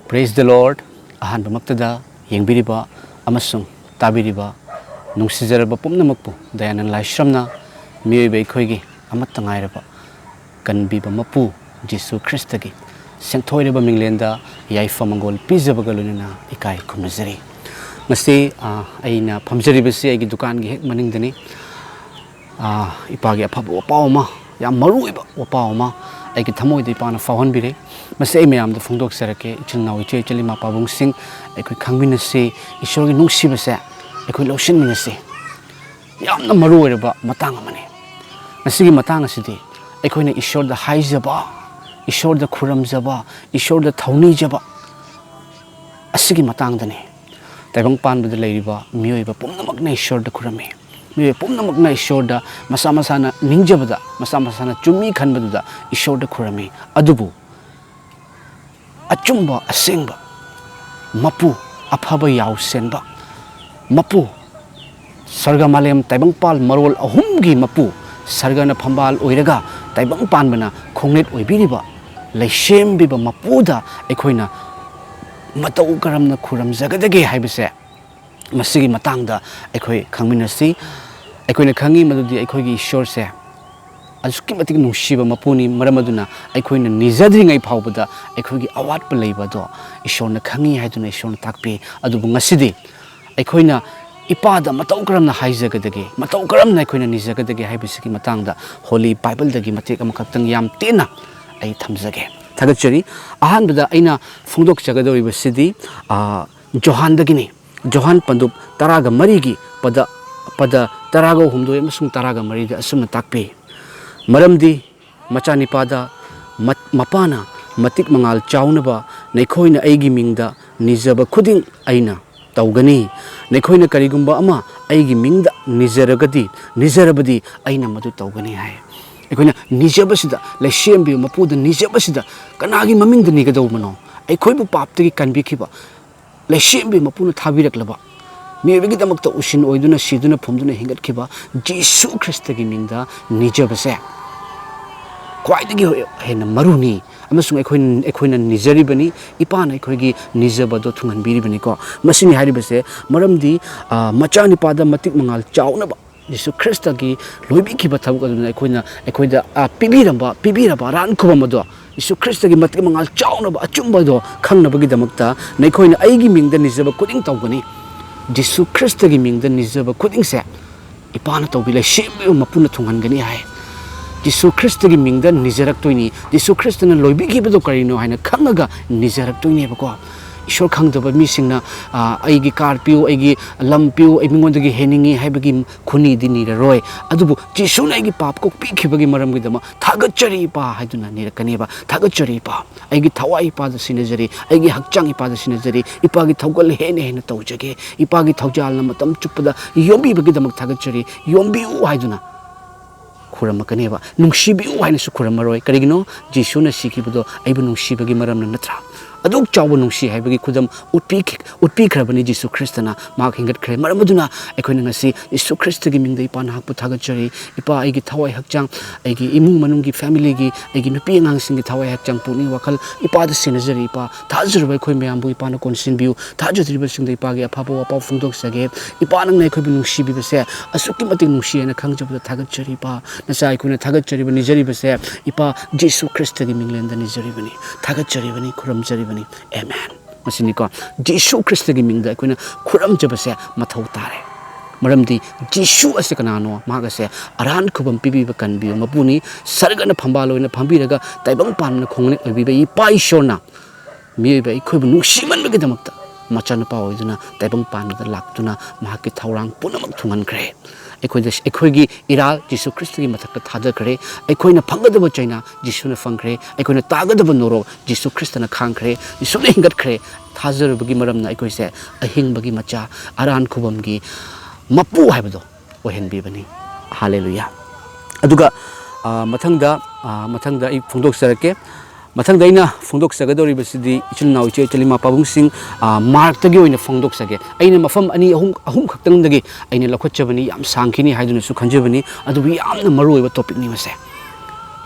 Praise the Lord. Ahan bamaktada yengbiriba amasung tabiriba nungsijaraba pumnamakpu dayanan laishramna miyoiba ikhoigi amatta ngairaba kanbiba mapu Jesu Christagi sengthoiraba minglenda yaifa mangol pijabaga lunina ikai khumnajari ngasi aina phamjaribasi aigi dukan gi hek maningdani ipagi afaba wapawma yam maruiba wapawma aigi thamoida ipana fawhanbire mase mayam da phongdok sarake ichilnaw iche chalima pabung sing aikoi khangminase ishorgi nungsibase aikoi loshin minase yamna maru oiraba matang amane ngasigi matang asidi aikoina ishorda haijaba ishorda khuramjaba ishorda thaunijaba asigi matang dane taibang panbada leiriba miyoiba pumnamakna ishorda khurame miyoy pumnamakna ishorda masa masana ningjabada masa masana chumi khanbaduda ishorda khurame adubu achumba asengba mapu aphaba yausenba mapu sarga malem taibang pal marol ahumgi mapu sargana phambal oiraga taibang panbana khongnet oibiriba leishembiba mapuda ekhoina matau karamna khuram jagadage haibase masigi matangda ekhoi khangminasi ekhoina khangi madudi ekhoigi ishor se asuki matik nungsiba mapuni maramaduna ekhoina nijadringai phawbada ekhoigi awat pa leibado ishorna khangi haiduna ishorna takpi adubu ngasidi ekhoina ipada matau karamna haijagadage matau karamna ekhoina nijagadage haibisiki matangda holy bible dagi matek amakhaktang yam tena ai thamjage thagachari ahanbada aina phongdok jagadori basidi johan dagini johan pandup taraga marigi pada taraga humdoi amasung taraga marida asumna takpi maramdi machani pada mapana matik mangal chaunaba nekhoina aigi mingda nijaba khuding aina taugani nekhoina karigumba ama aigi mingda nijarabadi aina madu taugani hai ekhoina nijabasida leishembi mapuda nijabasida kanagi mamingda nigadawmano ekhoibu paptagi kanbikhiba leishembi mapuna thabiraklaba mebigi damakta ushin oiduna siduna phumduna hingatkhiba Jesu Christagi mingda nijabase kwaidagi hena maruni amasung ekhoina nijaribani ipana ekhoigi nijabado thunganbiribani ko masini haribase maramdi machani pada matik mangal chaunaba Jesu Christagi loibikhiba thabuk aduna ekhoida pibiraba ran khubamado Jesu Christagi matik mangal chaunaba achumbado khangnabagi damakta nekhoina aigi mingda nijaba kuding tawgani Jesu Christagi mingda nijaba kuding se ipana tawbila shembe mapuna thungangani hai Jesu Christagi mingda nijaraktoini Jesu Christana loibikhiba karino haina khangaga nijaraktoini bako ishor khangdaba misingna aigi karpiu aigi lampiu emingondagi heningi haibagi khuni dinira roi adubu Jesu na aigi pap ko pikhibagi maramgi dama thagachari pa haiduna nirakaneba thagachari pa aigi thawai pa da sinajari aigi hakchang pa da sinajari ipagi thaugal hene tawjage ipagi thaujal na matam chupada yombi bagi damak thagachari yombi u haiduna khuramakaniba nungsibi u haina su khuramaroi karigino Jesu na sikibudo aibu nungsibagi maramna natra aduk chawu nungsi haibagi khudam utpi khrabani Jesu Christana mak hingat khre maramaduna ekhoina ngasi Jesu Christagi mingda ipana hakpu thagachari ipa aigi thawai hakchang aigi imung manunggi family gi aigi nupi angang singi thawai hakchang puni wakal ipa da sinajari ipa thajurba khoi mayambu ipana konsinbiu thajudriba singda ipagi aphaba wapa phungdok sage ipa nang nai khoi nungsi bi base asuki matik nungsi na khangjabda thagachari ipa nasa ikuna thagachari ba nijari base ipa Jesu Christagi minglenda nijari bani thagachari bani khuramjari bani amen masini ko Jesu Christagi mingda ikuna khuramjabase mathau tare maramdi Jesu ase kanano magase aran khubam pibiba kanbi mapuni sargana phambaloina phambiraga taibang panna khongne obiba ipa ishorna miba ikhoibu nungsimanbagi damakta machana pa oiduna taibang panda laktuna mahaki thaurang punamak thungankre ekhoigi iral Jesu Christagi mathakta thadakre ekhoina phangadaba chaina Jesu na phangkre ekhoina tagadaba noro Jesu Christana khangkre Jesu na hingatkre thajarubagi maramna ekhoise ahingbagi macha aran khubamgi mapu haibado ohenbibani hallelujah aduga mathangda ai phongdok sarake mathangda ina phongdok sagadori basidi ichilnaw iche chalima pabung sing mark tagi oina phongdok sage aina mafam ani ahum khaktang dagi aina lakhotchabani yam sangkhini haiduna su khanjabani adu yamna maru oiba topic ni mase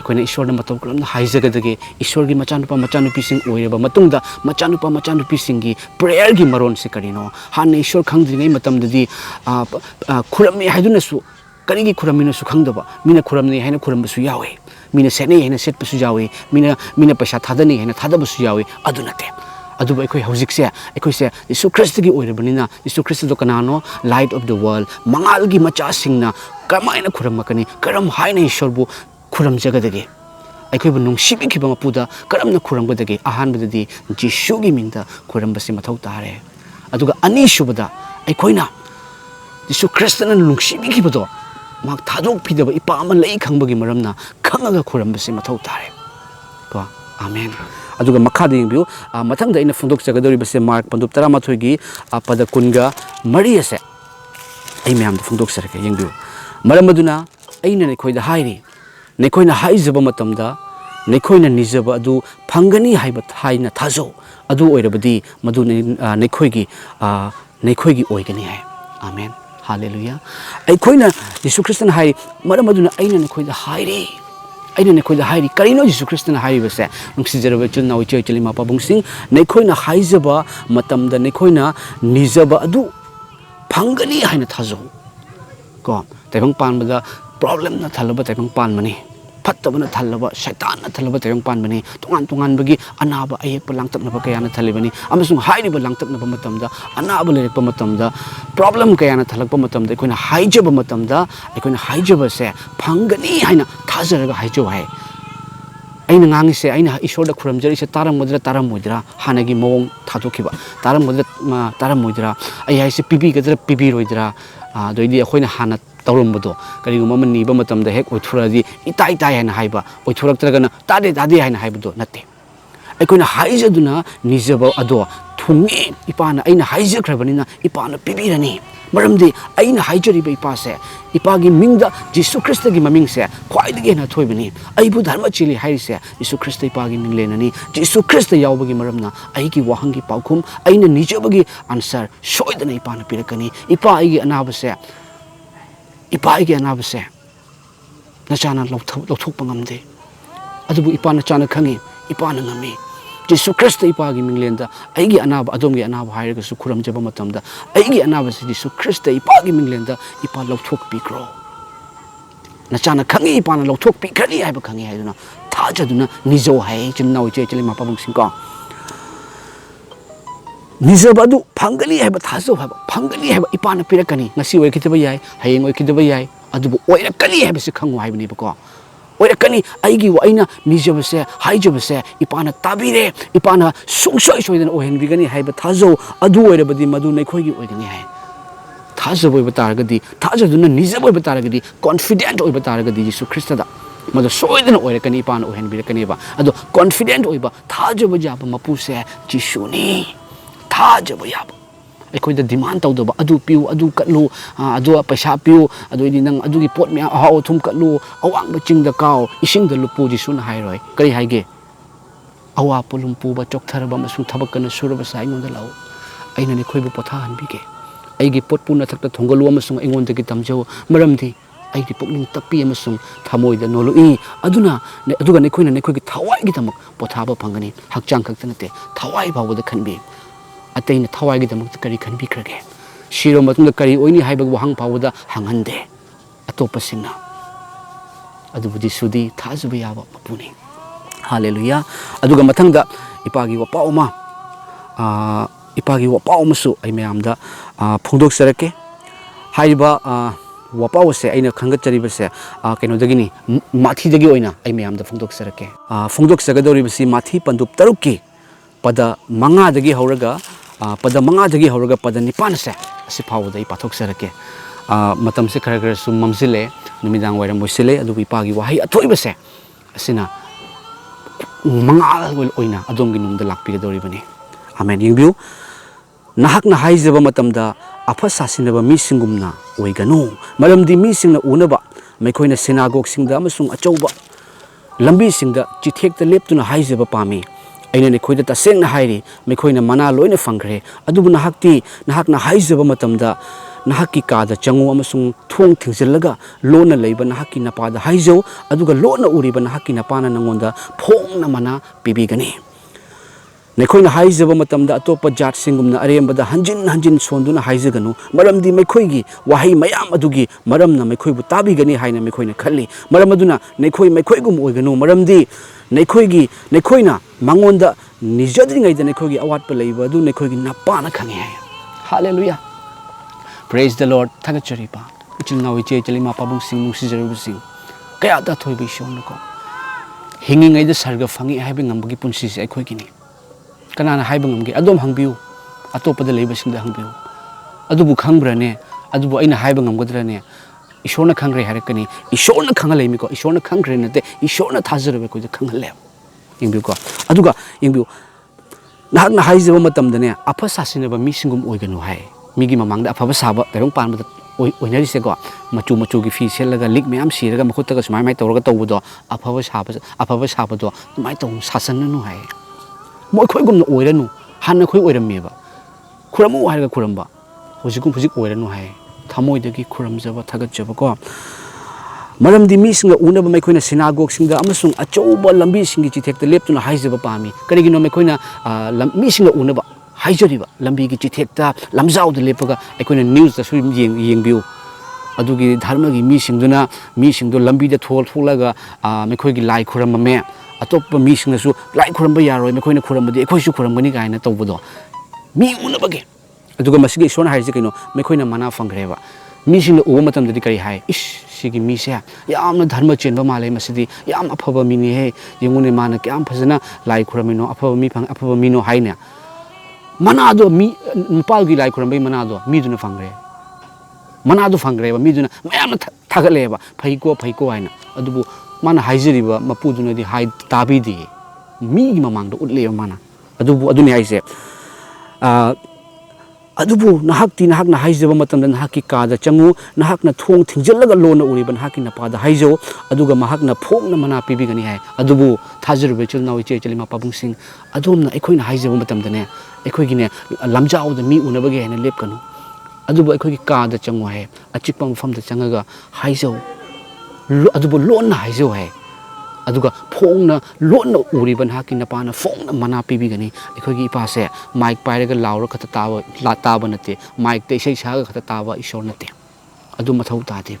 ꯑꯩꯈꯣꯏꯅ ꯏꯁꯣꯔꯗ ꯃꯇꯧ ꯀꯔꯝꯅ ꯍꯥꯏꯖꯒꯗꯒꯦ ꯏꯁꯣꯔꯒꯤ ꯃꯆꯥꯅꯨꯄꯥ ꯃꯆꯥꯅꯨꯄꯤꯁꯤꯡ ꯑꯣꯏꯔꯕ ꯃꯇꯨꯡꯗ ꯃꯆꯥꯅꯨꯄꯥ ꯃꯆꯥꯅꯨꯄꯤꯁꯤꯡꯒꯤ ꯄ꯭ꯔꯦꯌꯔꯒꯤ ꯃꯔꯣꯟꯁꯦ ꯀꯔꯤꯅꯣ ꯍꯥꯟꯅ ꯏꯁꯣꯔ ꯈꯪꯗ꯭ꯔꯤꯉꯩ ꯃꯇꯝꯗꯗꯤ ꯈꯨꯔꯝꯃꯤ ꯍꯥꯏꯗꯨꯅꯁꯨ ꯀꯔꯤꯒꯤ ꯈꯨꯔꯝꯃꯤꯅꯣꯁꯨ ꯈꯪꯗꯕ ꯃꯤꯅ ꯈꯨꯔꯝꯅꯤ ꯍꯥꯏꯅ ꯈꯨꯔꯝꯕꯁꯨ ꯌꯥꯎꯏ ꯃꯤꯅ ꯁꯦꯠꯅꯩ ꯍꯥꯏꯅ ꯁꯦꯠꯄꯁꯨ ꯌꯥꯎꯏ ꯃꯤꯅ ꯄꯩꯁꯥ ꯊꯥꯗꯅꯤ ꯍꯥꯏꯅ ꯊꯥꯗꯕꯁꯨ ꯌꯥꯎꯏ ꯑꯗꯨ ꯅꯠꯇꯦ ꯑꯗꯨꯕꯨ ꯑꯩꯈꯣꯏ ꯍꯧꯖꯤꯛꯁꯦ ꯑꯩꯈꯣꯏꯁꯦ ꯌꯤꯁꯨ ꯈ꯭ꯔꯤꯁꯇꯒꯤ ꯑꯣꯏꯔꯕꯅꯤꯅ ꯌꯤꯁꯨ ꯈ꯭ꯔꯤꯁꯇꯗꯣ ꯀꯅꯥꯅꯣ ꯂꯥꯏꯠ ꯑꯣꯐ ꯗ ꯋꯥꯔꯜ ꯃꯉꯥꯜꯒꯤ ꯃꯆꯥꯁꯤꯡꯅ ꯀꯔꯝꯍꯥꯏꯅ ꯈꯨꯔꯝꯃꯛꯀꯅꯤ ꯀꯔꯝ ꯍꯥꯏꯅ ꯏꯁꯣꯔꯕꯨ ꯈꯨꯔꯝꯖꯒꯗꯒꯦ ꯑꯩꯈꯣꯏꯕꯨ ꯅꯨꯡꯁꯤꯕꯤꯈꯤꯕ ꯃꯄꯨꯗ ꯀꯔꯝꯅ ꯈꯨꯔꯝꯒꯗꯒꯦ ꯑꯍꯥꯟꯕꯗꯗꯤ ꯖꯤꯁꯨꯒꯤ ꯃꯤꯡꯗ ꯈꯨꯔꯝꯕꯁꯤ ꯃꯊꯧ ꯇꯥꯔꯦ ꯑꯗꯨꯒ ꯑꯅꯤꯁꯨꯕꯗ ꯑꯩꯈꯣꯏꯅ ꯌꯤꯁꯨ ꯈ꯭ꯔꯤꯁꯇꯅ ꯅꯨꯡꯁꯤꯕꯤꯈꯤꯕꯗꯣ ꯃꯍꯥꯛ ꯊꯥꯗꯣꯛꯄꯤꯗꯕ ꯏꯄꯥ ꯑꯃ ꯂꯩ ꯈꯪꯕꯒꯤ ꯃꯔꯝꯅ ꯈꯪꯉꯒ ꯈꯨꯔꯝꯕꯁꯤ ꯃꯊꯧ ꯇꯥꯔꯦ ꯀꯣ ꯑꯃꯦꯟ ꯑꯗꯨꯒ ꯃꯈꯥꯗ ꯌꯦꯡꯕꯤꯌꯨ ꯃꯊꯪꯗ ꯑꯩꯅ ꯐꯣꯡꯗꯣꯛꯆꯒꯗꯧꯔꯤꯕꯁꯦ ꯃꯥꯔꯛ ꯄꯟꯗꯨꯞ 13ꯒꯤ ꯄꯗ 14 ꯑꯁꯦ ꯑꯩ ꯃꯌꯥꯝꯗ ꯐꯣꯡꯗꯣꯛꯆꯔꯛꯀꯦ ꯌꯦꯡꯕꯤꯌꯨ ꯃꯔꯝ ꯑꯗꯨꯅ ꯑꯩꯅ ꯅꯈꯣꯏꯗ ꯍꯥꯏꯔꯤ ꯅꯈꯣꯏꯅ ꯍꯥꯏꯖꯕ ꯃꯇꯝꯗ नखोइना निजबा अदु फंगनी हाइना थाजौ अदु ओइरबदि मदु नखोइगी ओइगनी है आमेन हालेलुया अखोइना यीशु ख्रिस्टन हाइ मरम अदुना अइना नखोइदा हाइरे अइना नखोइदा हाइरि करिनो यीशु ख्रिस्टन हाइबसे नुसिजरबा चुनाउ इचै चलि मापा बुंसिं नखोइना हाइजबा मतमदा नखोइना निजबा अदु फंगनी हाइना थाजौ को तैबंग पानबदा प्रॉब्लम न थलबा तैबंग पानमनी फत्तबना थल्लबा शैतान थल्लबा तैबंग पानमनी तोंगान तोंगान बगी अनाबा अयेप लांगतबनबा कयाना थलिबनी अमसुंग हाइरिबा लांगतबनबा मतमदा अनाबा लेरकबा मतमदा प्रॉब्लम कयाना थलकबा मतमदा अखोइना हाइजबा मतमदा अखोइना हाइजबसे फंगनी हाइना थाजरगा हाइजो हाइ अइना ngangiसे अइना ईश्वरदा खुरमजरिसे तारमगदरा तारमोइदरा हानगी मवोंग थादोखिबा तारमगदरा तारमोइदरा अइ हाइसे पिबिगदरा पिबिरोइदरा दोइदि अखोइना हाना तौरमबदो करिगुम म निबा मतमदा हेक ओइथुरादि इताई ताई हाइना हाइबा ओइथुरक्तरगना तादे तादे हाइना हाइबदो नते अखोइना हाइजदुना निजबा अदो थुंगे इपाना अइना हाइजख्रबनिना इपाना पिबिरनी मरमदि अइना हाइजरिबा इपासे इपागी मिंगदा जीसु ख्रिस्टगी ममिंगसे ख्वाइदगी हेना थोइबनी अइबु धर्म चिली हाइसे जीसु ख्रिस्ट इपागी मिंगलेननी जीसु ख्रिस्ट यावबगी मरमना अइगी वाहंगी पाउखुम अइना निजबगी आंसर सोइदना इपाना पिरकनी इपा अइगी अनाबसे इपा अइगी अनाबसे नचाना लौथोकपा ngamde अदुबु इपाना चाना खंगी इपाना ngami जीसु ख्रिस्ट इपागी मिंगलेंदा अइगी अनाब अदोमगी अनाब हाइरगसु खुरमजबा मतमदा अइगी अनाबसे जीसु ख्रिस्ट इपागी मिंगलेंदा इपा लौथोक पिक्रो नचाना खंगी इपाना लौथोक पिखनी हाइबा खंगी हाइदुना थाजदुना निजो हाइ चिन्नाउ इचे चलि मापा बुंसिंको निजबदु फंगनी हाइबा थाजो हाइबा फंगनी हाइबा इपाना पिरकनी ngasi ओइखितबा याइ हयेंग ओइखितबा याइ अदुबु ओइरकनी हाइबसे खंगु हाइबनिबको ओइरकनी अइगी वाइना निजबसे हाइजबसे इपाना ताबिरे इपाना सुंगसोइ सोइदन ओहेनबिगनी हाइबा थाजो अदु ओइरबदि मदु नखोइगी ओइगनी हाइ थाजब ओइबा तारगदि थाजदुना निजब ओइबा तारगदि कॉन्फिडेंट ओइबा तारगदि यीशु ख्रिस्टदा मदु सोइदन ओइरकनी इपाना ओहेनबिरकनीबा अदु कॉन्फिडेंट ओइबा थाजब जाबा मपुसे जिसुनी थाजब याबा अखोइदा डिमांड तौदबा अदु पिउ अदु कट्लु अदु पैसा पिउ अदुइदि नंग अदुगी पोट म्या अहाउ थुम कट्लु अवांग चिंगदा काउ इसिंगदा लुपु जिसुना हाइरोय करि हाइगे अवा पुलुम पुबा चोकथरबा मसुं थबकना सुरबा साइंगोंदा लाउ अइना निखोइबु पोथा हनबिगे अइगी पोट पुना थक्ता थोंगलु अमसुं अइंगोंदगी तमजौ मरमदि अइगी पुकनिंग तप्पी अमसुं थमोइदा नोलुई अदुगा निखोइना निखोइगी थवाइगी तमक पोथाबा फंगनी हक्चांग खक्ता नते थवाइ भावदा खनबि अतैना थवाइगी दमक करी खनबिख्रगे सिरो मतुंग करी ओइनी हाइबग वहांग फावदा हंगनदे अतोपसिंगना अदुबुदि सुदी थाजुबा याबा मपुनी हालेलुया अदुगा मथंगदा इपागी वपाउमा इपागी वपाउमसु अइ मयामदा फोंदोकसरके हाइबा वपाउसे अइना खंगचरिबसे कैनोदगिनी माथीदगी ओइना अइ मयामदा फोंदोकसरके फोंदोकसगदोरिबसि माथी पंदुप 6 की पद 5 दगी हौरगा पद 5 दगी हौरगा पद 9 से असि फावदै पाथोकसरके मतम से खर खर सुम ममसिले नुमिदांग वैरम मोइसिले अदु इपागी वाहै अथोइबसे असिना मंगाल ओइना अदोमगी नुंगदा लाकपिगदोरिबनी आमेन यिंबिउ नाहकना हाइजबा मतमदा अफा सासिनबा मिसिंगुमना ओइगनु मरमदि मिसिंगना उनबा मैखोइना सिनागोगसिंगदा अमसुंग अचौबा लंबीसिंगदा चिथेकता लेप्तुना हाइजबा पामी अइना निखोइदा तसेंगना हाइरि मैखोइना मना लोइना फंग्रे अदुबु नाहकना हाइजबा मतमदा nahaki kada changu amasung thong thingzillaga lona leiba nahaki napada haijau aduga lona uriba nahaki napana nangonda phongna mana pibigani Nekhoina haijaba matamda atopa jat singumna arembada hanjin sonduna haijaganu maramdi mekhoigi wahai mayam adugi maramna mekhoibu tabigani haina mekhoina khalli maramaduna mekhoigum oiganu maramdi nekhoina mangonda nijadringaida nekhoigi awatpa leiba adu nekhoigi napana khange hai hallelujah praise the lord thagacharipa ichilnawi che chalima pabung sing nungsijarubu sing kaya da thoibi shonko hingingaida sarga fangi haibe ngambagi punsi se aikhoigini kanana haiba ngamge adom hangbiu atopada leiba singda hangbiu adubu khangrane adubu aina haiba ngamgadrane ishorna khangre harakani ishorna khangalemi ko ishorna khangre nate ishorna thazarabe ko khangalle ingbiu ko aduga ingbiu nahakna haijaba matamdane apha sasinaba mi singum oiganu hai migi mamangda afaba saba tarong panbada oinari se ko machu gi fi selaga lik meam siraga makhutaga sumai mai tawraga tawbudo afaba saba do mai taw sasannu hai moi khoigumna oiranu hanna khoi oirameba khuramu hairga khuramba hojigum hojik oiranu hai thamoidagi khuramjaba thagatjaba ko maramdi mi singa unaba mai khoina sinagog singa amasung achouba lambi singi chithekta leptuna haijaba pami karigino mai khoina mi singa unaba haijariba lambi gi chithekta lamjauda lepaga aikoina news da suim yengbiu adugi dharma gi mi singdo lambi da tholaga mai khoi gi lai khuramame atop mi singsu lai khuramba yaroi mai khoina khurambadi ekhoisu khurambani gaina tawbudo mi unabage aduga masigi sona haije kino mai khoina mana fangreba mi singna uba matamdadi kari hai ish sigi mi se yamna dharma chenba male masidi yam afaba mi ni he yengune mana kyam phajana lai khuramino afaba mi no haina manado mi nupal gi lai khurambai manado mi duna fangreba mi duna mayamna thagaleba phaiko haina adubu mana haijariba mapuduna di hai tabidi mi gi mamangda utleba mana aduni haise adubu nahakna haijaba matamda nahaki kada changu nahakna thong thingjallaga lona uriba nahaki napada haijo aduga mahakna phongna mana pibigani hai adubu thajaruba chilnawi che chalima pabungsing adumna ekhoina haijaba matamda ne ekhoigine lamjauda mi unabage haina lepkanu adubu ekhoigi kada changu hai achikpa mafamda changaga haijo adubu lona haijo hai aduga phongna lona uriban haki napana phongna mana pibigani ekhoigi ipase mic pairaga laura khata taba nate mic te sei saga khata taba ishor nate adu mathau tade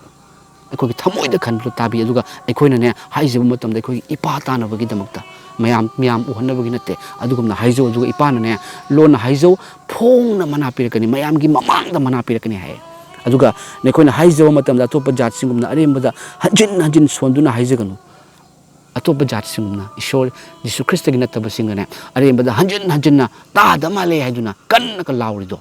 ekhoigi thamoida khanlu tabi aduga ekhoina ne haijaba matamda ekhoigi ipa tanabagi damakta mayam uhanabagi nate adugumna haijo aduga ipana ne lona haijo phongna mana pirkani mayamgi mamangda mana pirkani hai aduga nekhoina haijaba matamda topa jat singumna arembada hanjin sonduna haijaganu atopa jat singumna ishor jisu krista gi nataba singane arembada hanjin ta da male haiduna kanna ka laurido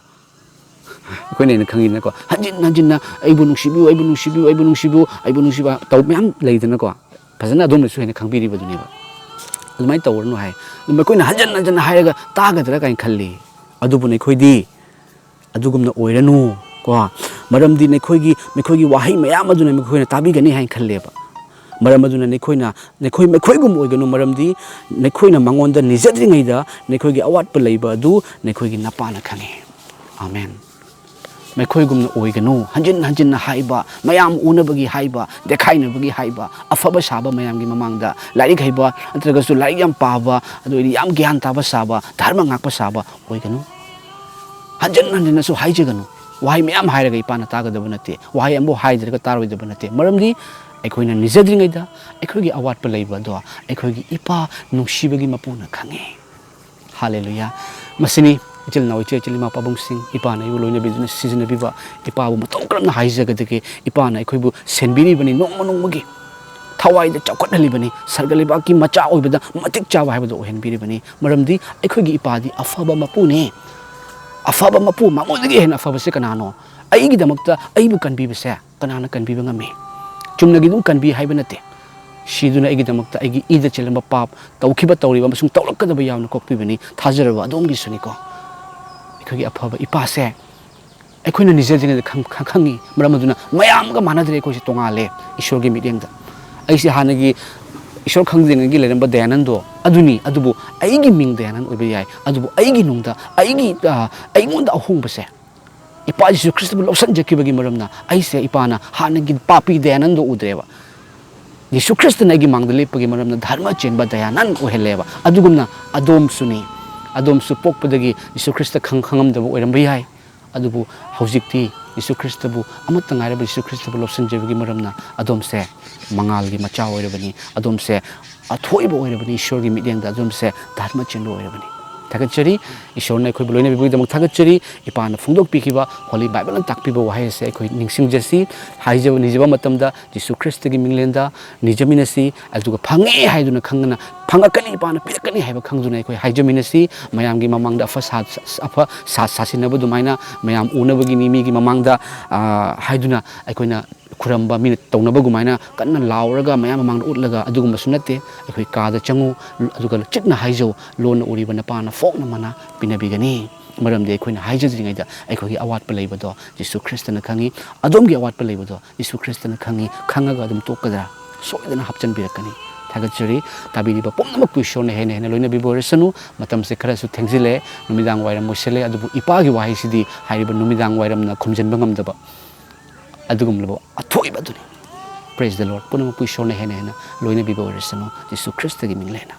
koine ne khangina ko hanjin na aibu nungsibu taw myam leidana ko fazana adom su hene khangbiri baduni ba adumai tawrnu hai dum koine hanjin hairaga tagadra kain khalli adubu ne khoidi adugumna oiranu ko maramdi ne khoigi wahai mayam aduna me khoina tabigani hain khalleba maram aduna nekhoigum oiganu maramdi nekhoina mangonda nijadringaida nekhoigi awatpa leiba adu nekhoigi napana khange amen nekhoigumna oiganu hanjin haiba mayam unabagi haiba dekhainabagi haiba afaba saba mayamgi mamangda larik haiba antragasu larik yam paba adu yam gyan taba saba dharma ngakpa saba oiganu hanjin su haijaganu wahai mayam hairaga ipana tagadaba nate wahai ambo haidraga taroidaba nate maramdi aikoina nijadringaida aikoigi awatpa leiba do aikoigi ipa nungsibagi mapuna khange hallelujah masini chilnawi che chilima pabungsing ipana yu loina business season biba ipa bu matong kramna haijagadege ipana aikoibu senbiri bani nongmagi thawai da chakot halibani sargaliba ki macha oibada matik chawa haibado ohenbiri bani maramdi aikoigi ipadi afaba mapune afaba mapu mamodagi hen afaba se kanano aigi damakta aibu kanbibase kanana kanbiba ngame chumnagi dum kanbi haiba nate shiduna aigi damakta aigi ida chelamba pap tawkhiba tawriba masung tawlakadaba yawna kokpibani thajaraba adongi suniko ekhogi afaba ipase ekhoina nijadringa khangi maramaduna mayamga manadre ekhoisi tongale ishorgi midengda aisi hanagi ishor khangdingi leramba dayanando adubu aigi ming dayanan oiba yai adubu aigi nungda aigonda ahongbase ipa Yesu Kristo bu lawsan jakibagi maramna aise ipana hanagi papi dayanando udreba Yesu Kristo na gi mangda lepagi maramna dharma chenba dayanan oheleba adugumna adom suni adom su pokpadagi Yesu Kristo khangam daba oiramba yai adubu haujikti Yesu Kristo bu amata ngairaba Yesu Kristo bu lawsan jebagi maramna adom se mangal gi macha oirabani adom se athoiba oirabani Ishwar gi midyang da adom se dharma chenba oirabani थागचरी ईश्वर ने कोई बोलोने भी दम थागचरी इपान फुंदोक पीखिबा Holi Bible न ताकपीबा वाहे से कोई निंगसिंग जसी हाइजब निजबा मतमदा जिसु Christ की मिंगलेंदा निजमिनसी अदुगा फंगे हाइदुना खंगना फंगकनी इपान पिरकनी हाइबा खंगदुना कोई हाइजमिनसी मयाम की ममांगदा अफा सासिनबा दुमाइना मयाम उनबगी मिमी की ममांगदा हाइदुना अकोइना खुरंबा मिन तौनबा गुमाइना कन्ना लावरगा मयाम ममांगदा उतलगा अदुगुमसु नते अखोई कादा चंगु अदुगा चिकना हाइजो लोन उरिबा नपाना फोकना मना पिनबिगनी मरमदे अखोइना हाइजद्रिङैदा अखोई अवाटपा लैबदो जिसु ख्रिस्टना खंगी अदोमगी अवाटपा लैबदो जिसु ख्रिस्टना खंगी खंगागा अदुम तोकदा सोइदना हपचनबिरकनी थागचरी ताबिरिबा पुनमक ईश्वरना हेने हेने लोइना बिबोरसनु मतमसे खरासु थेंजिले नुमिदांग वाइरम मोइसले अदुबु इपागी वाहिसिदी हाइरिबा नुमिदांग वाइरमना खुमजनबा ngamdaba adugumlabo athoibaduni praise the Lord punamuk ईश्वरना हेने हेने लोइना बिबोरसनु जिसु ख्रिस्ट की मिंगलेना